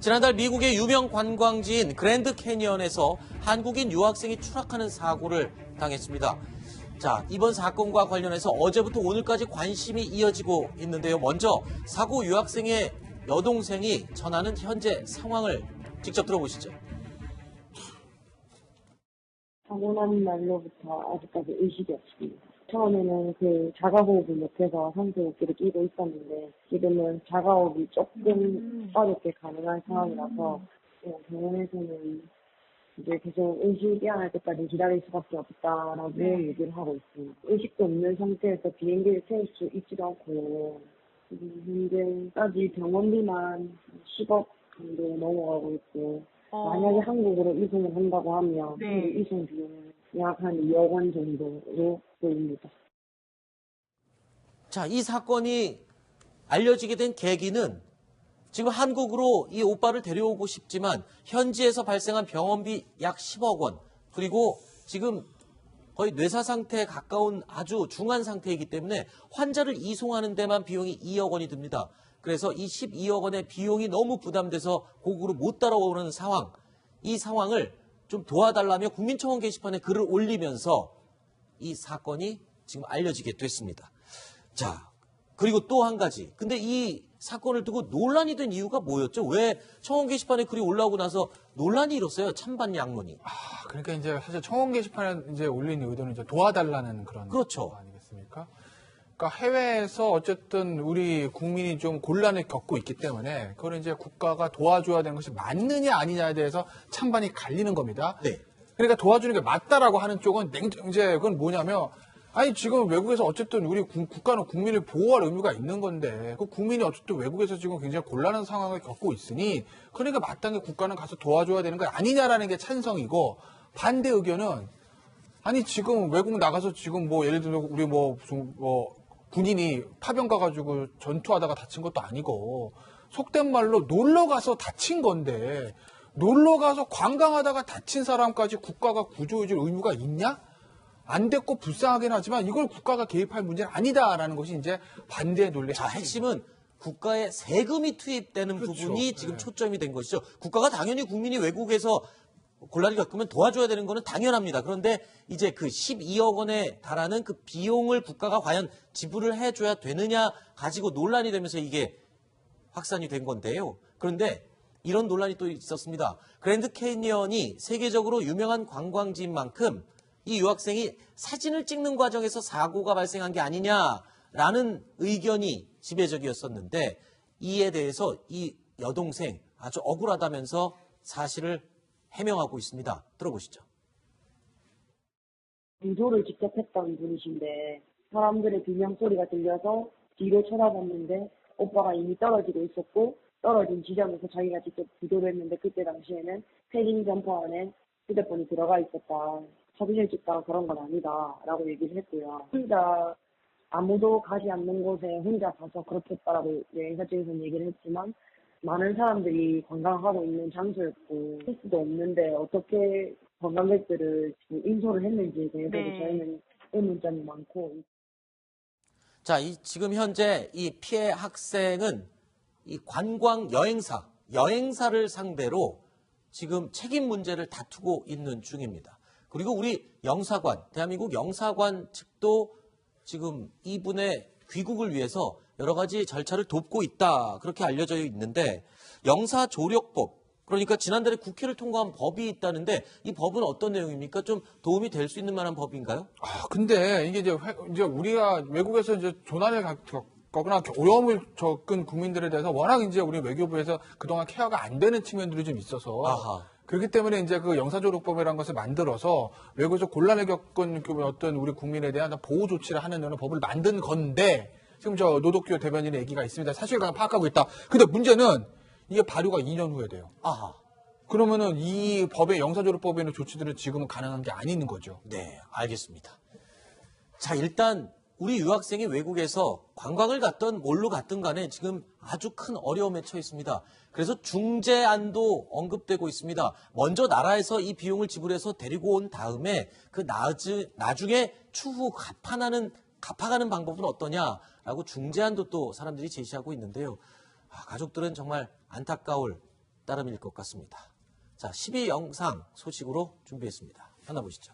지난달 미국의 유명 관광지인 그랜드 캐니언에서 한국인 유학생이 추락하는 사고를 당했습니다. 자, 이번 사건과 관련해서 어제부터 오늘까지 관심이 이어지고 있는데요. 먼저 사고 유학생의 여동생이 전하는 현재 상황을 직접 들어보시죠. 사고 난 날로부터 아직까지 의식이 없습니다. 처음에는 그 자가호흡을 못해서 산소호흡기를 끼고 있었는데 지금은 자가호흡이 조금 어렵게 가능한 상황이라서 병원에서는 이제 계속 의식 깨어날 때까지 기다릴 수밖에 없다라고 얘기를 하고 있습니다. 의식도 없는 상태에서 비행기를 태울 수 있지도 않고 현재까지 병원비만 10억 정도 넘어가고 있고 만약에 한국으로 이송을 한다고 하면 이송 비용은 약 한 2억 원 정도로 보입니다. 자, 이 사건이 알려지게 된 계기는 지금 한국으로 이 오빠를 데려오고 싶지만 현지에서 발생한 병원비 약 10억 원, 그리고 지금 거의 뇌사 상태에 가까운 아주 중한 상태이기 때문에 환자를 이송하는 데만 비용이 2억 원이 듭니다. 그래서 이 12억 원의 비용이 너무 부담돼서 고국으로 못 따라오는 상황, 이 상황을 좀 도와달라며 국민청원 게시판에 글을 올리면서 이 사건이 지금 알려지게 됐습니다. 자, 그리고 또 한 가지. 근데 이 사건을 두고 논란이 된 이유가 뭐였죠? 왜 청원 게시판에 글이 올라오고 나서 논란이 일었어요? 찬반 양론이. 그러니까 이제 사실 청원 게시판에 이제 올린 의도는 이제 도와달라는 그런 그렇죠. 거 아니겠습니까? 그러니까 해외에서 어쨌든 우리 국민이 좀 곤란을 겪고 있기 때문에 그걸 이제 국가가 도와줘야 되는 것이 맞느냐 아니냐에 대해서 찬반이 갈리는 겁니다. 네. 그러니까 도와주는 게 맞다라고 하는 쪽은 이제 그건 뭐냐면 아니 지금 외국에서 어쨌든 우리 국가는 국민을 보호할 의무가 있는 건데 그 국민이 어쨌든 외국에서 지금 굉장히 곤란한 상황을 겪고 있으니 그러니까 마땅히 국가는 가서 도와줘야 되는 거 아니냐라는 게 찬성이고 반대 의견은 아니 지금 외국 나가서 지금 뭐 예를 들어 우리 무슨 군인이 파병 가가지고 전투하다가 다친 것도 아니고 속된 말로 놀러 가서 다친 건데 놀러 가서 관광하다가 다친 사람까지 국가가 구조해줄 의무가 있냐? 안 됐고 불쌍하긴 하지만 이걸 국가가 개입할 문제는 아니다라는 것이 이제 반대의 논리. 자, 핵심은 국가에 세금이 투입되는 그렇죠. 부분이 지금 초점이 된 것이죠. 국가가 당연히 국민이 외국에서 곤란을 겪으면 도와줘야 되는 거는 당연합니다. 그런데 이제 그 12억 원에 달하는 그 비용을 국가가 과연 지불을 해줘야 되느냐 가지고 논란이 되면서 이게 확산이 된 건데요. 그런데 이런 논란이 또 있었습니다. 그랜드 캐니언이 세계적으로 유명한 관광지인 만큼 이 유학생이 사진을 찍는 과정에서 사고가 발생한 게 아니냐라는 의견이 지배적이었었는데 이에 대해서 이 여동생 아주 억울하다면서 사실을 해명하고 있습니다. 들어보시죠. 구조를 직접 했던 분이신데 사람들의 비명소리가 들려서 뒤로 쳐다봤는데 오빠가 이미 떨어지고 있었고 떨어진 지점에서 자기가 직접 구조를 했는데 그때 당시에는 패딩 점퍼 안에 휴대폰이 들어가 있었다. 사진을 찍다가 그런 건 아니다 라고 얘기를 했고요. 혼자 아무도 가지 않는 곳에 혼자 가서 그렇게 했다라고 여행사측에서는 얘기를 했지만 많은 사람들이 관광하고 있는 장소였고 패스도 없는데 어떻게 관광객들을 지금 인솔을 했는지에 대해서도 저희는 의문점이 많고. 자, 지금 현재 이 피해 학생은 이 관광 여행사를 상대로 지금 책임 문제를 다투고 있는 중입니다. 그리고 우리 영사관, 대한민국 영사관 측도 지금 이분의 귀국을 위해서 여러 가지 절차를 돕고 있다. 그렇게 알려져 있는데 영사조력법, 그러니까 지난달에 국회를 통과한 법이 있다는데 이 법은 어떤 내용입니까? 좀 도움이 될 수 있는 만한 법인가요? 근데 이게 이제 우리가 외국에서 이제 조난을 겪거나 어려움을 겪은 국민들에 대해서 워낙 이제 우리 외교부에서 그동안 케어가 안 되는 측면들이 좀 있어서 그렇기 때문에 이제 그 영사조력법이라는 것을 만들어서 외국에서 곤란을 겪은 어떤 우리 국민에 대한 보호 조치를 하는 이런 법을 만든 건데 지금 저 노덕규 대변인의 얘기가 있습니다. 사실관계 파악하고 있다. 근데 문제는 이게 발효가 2년 후에 돼요. 그러면은 이 법의 영사조력법에 있는 조치들은 지금은 가능한 게 아닌 거죠. 네, 알겠습니다. 자, 일단 우리 유학생이 외국에서 관광을 갔던 뭘로 갔든 간에 지금 아주 큰 어려움에 처해 있습니다. 그래서 중재안도 언급되고 있습니다. 먼저 나라에서 이 비용을 지불해서 데리고 온 다음에 그 나중에 추후 갚아가는 방법은 어떠냐라고 중재안도 또 사람들이 제시하고 있는데요. 가족들은 정말 안타까울 따름일 것 같습니다. 자, 12 영상 소식으로 준비했습니다. 만나보시죠.